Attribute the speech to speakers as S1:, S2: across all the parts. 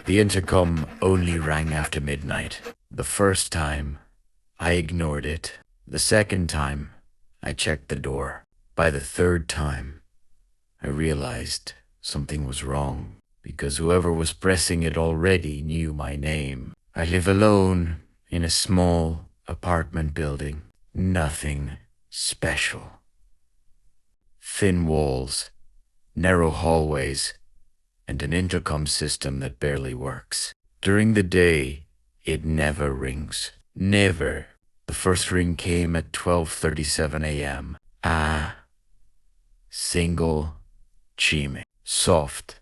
S1: The intercom only rang after midnight. The first time, I ignored it. The second time, I checked the door. By the third time, I realized something was wrong, because whoever was pressing it already knew my name. I live alone in a small apartment building. Nothing special. Thin walls, narrow hallways, and an intercom system that barely works. During the day, it never rings. Never. The first ring came at 12:37 a.m. Single chime. Soft.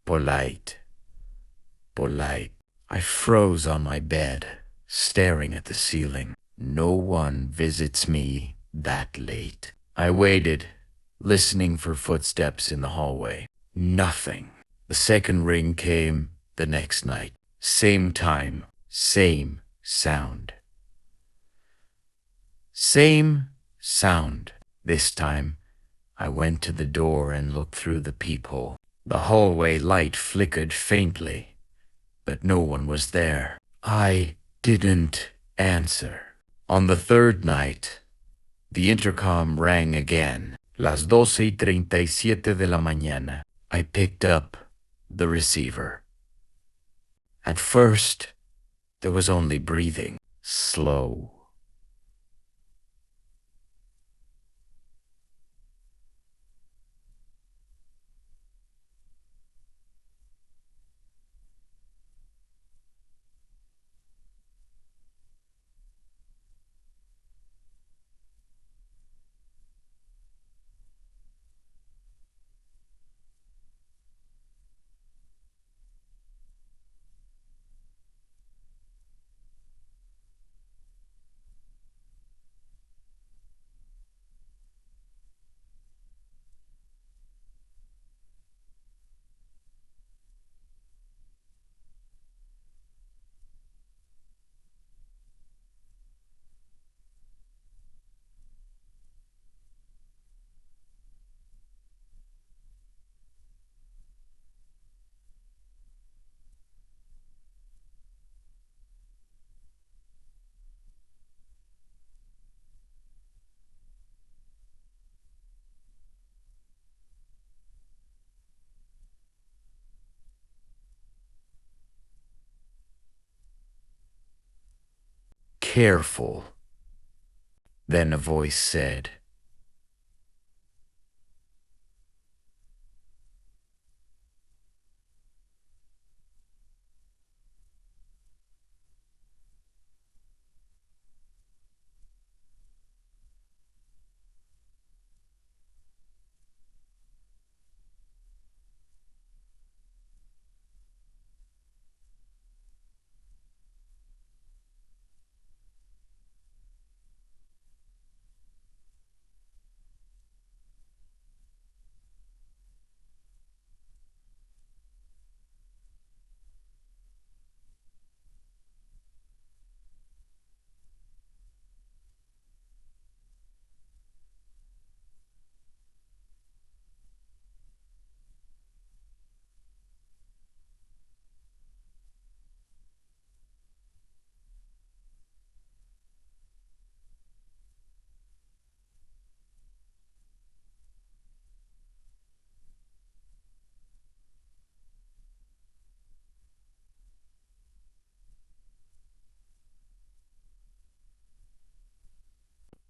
S1: Polite. Polite. I froze on my bed, staring at the ceiling. No one visits me that late. I waited, listening for footsteps in the hallway. Nothing. The second ring came the next night. Same time, same sound. Same sound. This time, I went to the door and looked through the peephole. The hallway light flickered faintly, but no one was there. I didn't answer. On the third night, the intercom rang again. Las 12:37 de la mañana. I picked up the receiver. At first, there was only breathing. Slow. Careful. Then a voice said,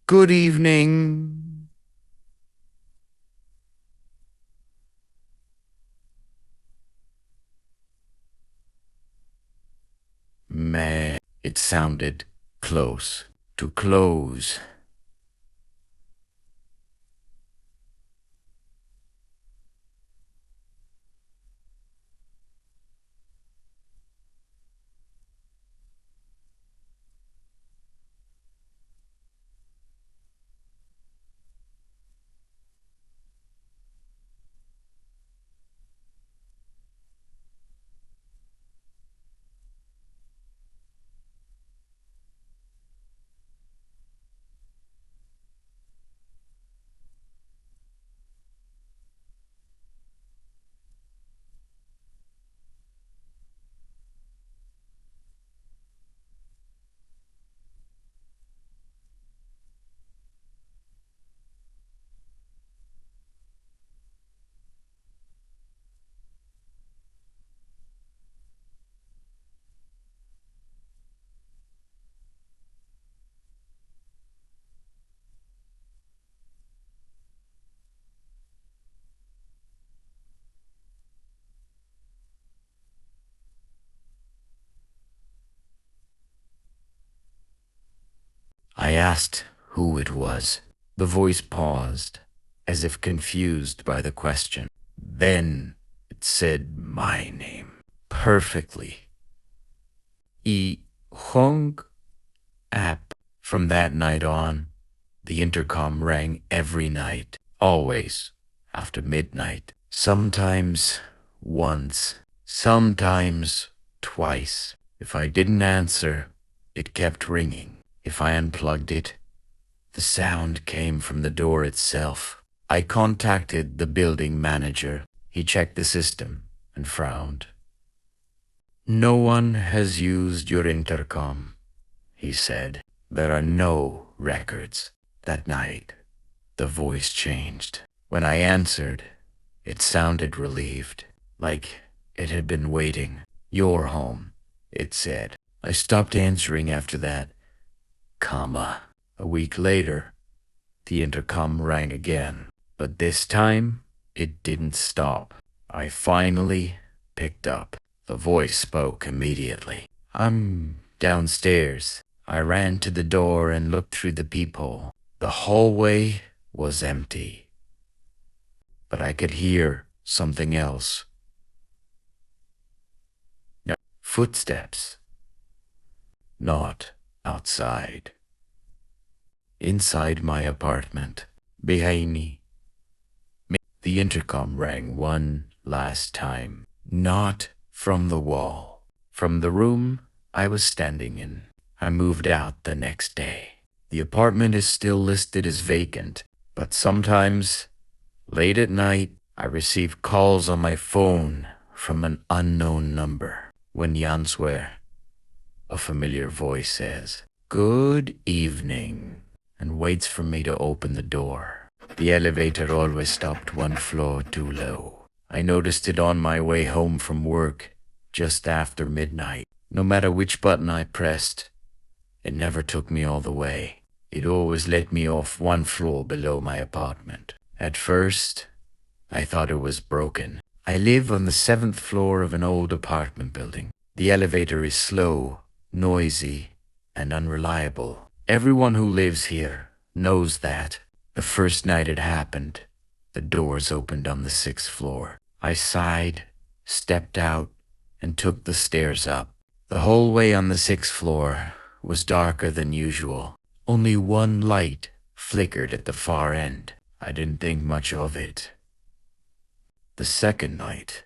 S1: Good evening. Man, it sounded close to close. I asked who it was. The voice paused, as if confused by the question. Then it said my name perfectly. E Hong App. From that night on, the intercom rang every night, always after midnight. Sometimes once, sometimes twice. If I didn't answer, it kept ringing. If I unplugged it, the sound came from the door itself. I contacted the building manager. He checked the system and frowned. No one has used your intercom, he said. There are no records. That night, the voice changed. When I answered, it sounded relieved, like it had been waiting. You're home, it said. I stopped answering after that. A week later, the intercom rang again, but this time it didn't stop. I finally picked up. The voice spoke immediately. I'm downstairs. I ran to the door and looked through the peephole. The hallway was empty, but I could hear something else. Footsteps. Not outside. Inside my apartment, behind me. The intercom rang one last time. Not from the wall. From the room I was standing in. I moved out the next day. The apartment is still listed as vacant, but sometimes, late at night, I receive calls on my phone from an unknown number. When you answer, a familiar voice says, "Good evening," and waits for me to open the door. The elevator always stopped one floor too low. I noticed it on my way home from work, just after midnight. No matter which button I pressed, it never took me all the way. It always let me off one floor below my apartment. At first, I thought it was broken. I live on the 7th floor of an old apartment building. The elevator is slow, noisy, and unreliable. Everyone who lives here knows that. The first night it happened, the doors opened on the 6th floor. I sighed, stepped out, and took the stairs up. The hallway on the 6th floor was darker than usual. Only one light flickered at the far end. I didn't think much of it. The second night,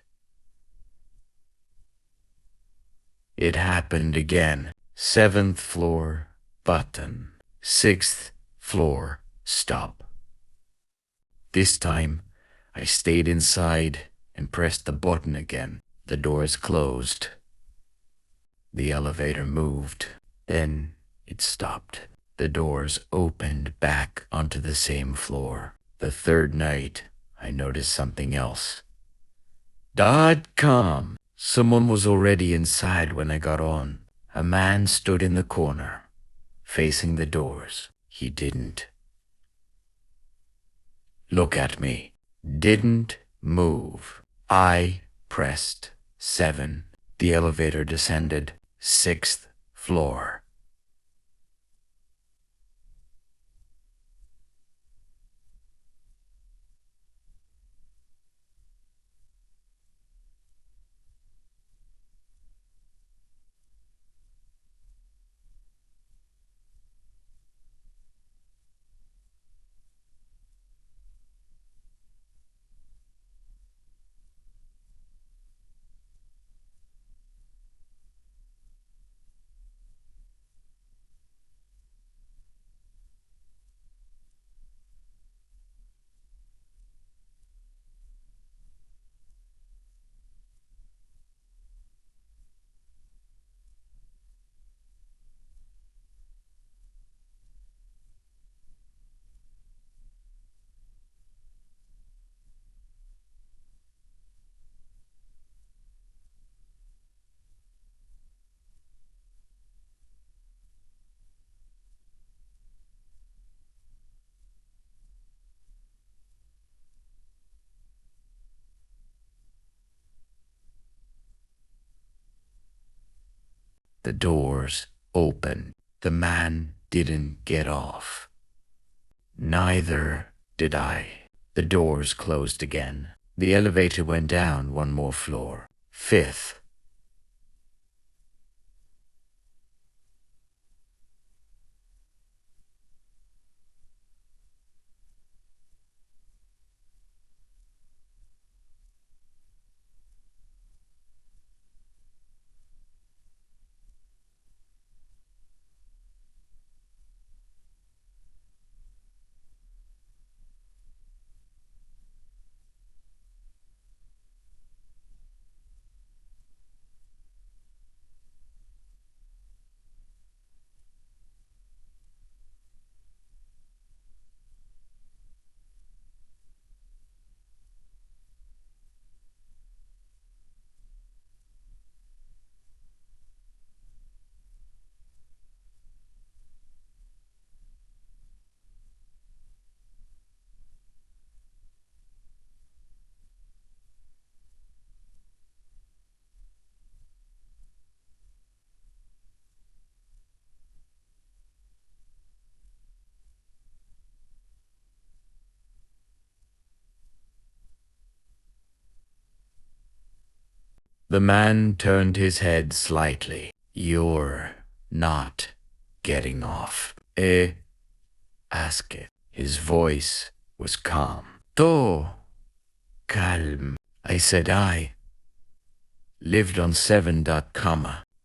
S1: it happened again. 7th floor, button. 6th floor, stop. This time, I stayed inside and pressed the button again. The doors closed. The elevator moved. Then it stopped. The doors opened back onto the same floor. The third night, I noticed something else. .com. Someone was already inside when I got on. A man stood in the corner, facing the doors. He didn't Look at me. Didn't move. I pressed 7. The elevator descended. 6th floor. The doors opened. The man didn't get off. Neither did I. The doors closed again. The elevator went down one more floor. 5th. The man turned his head slightly. You're not getting off. Ask it. His voice was calm. To calm. I said I lived on 7.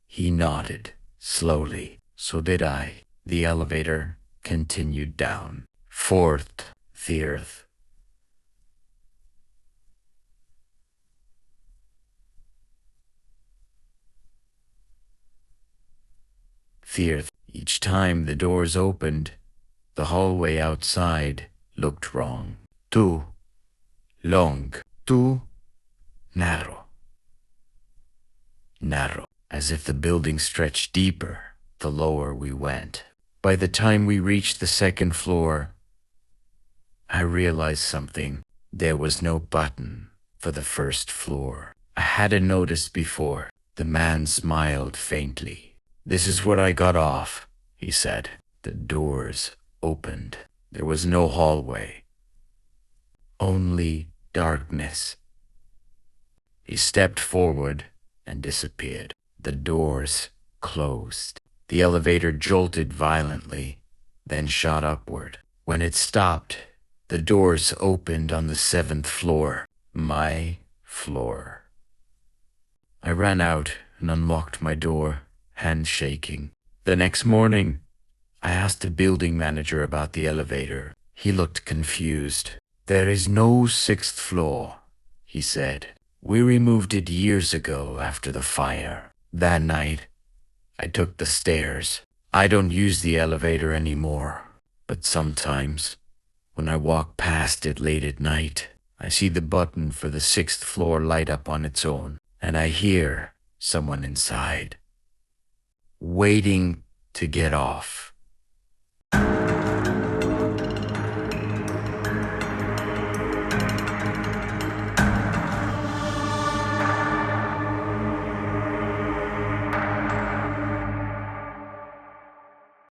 S1: He nodded slowly. So did I. The elevator continued down. 4th, 3rd. Each time the doors opened, the hallway outside looked wrong. Too long. Too narrow. Narrow. As if the building stretched deeper the lower we went. By the time we reached the 2nd floor, I realized something. There was no button for the 1st floor. I hadn't noticed before. The man smiled faintly. This is where I got off, he said. The doors opened. There was no hallway. Only darkness. He stepped forward and disappeared. The doors closed. The elevator jolted violently, then shot upward. When it stopped, the doors opened on the 7th floor. My floor. I ran out and unlocked my door, hand shaking. The next morning, I asked the building manager about the elevator. He looked confused. There is no 6th floor, he said. We removed it years ago after the fire. That night, I took the stairs. I don't use the elevator anymore, but sometimes, when I walk past it late at night, I see the button for the 6th floor light up on its own, and I hear someone inside, waiting to get off.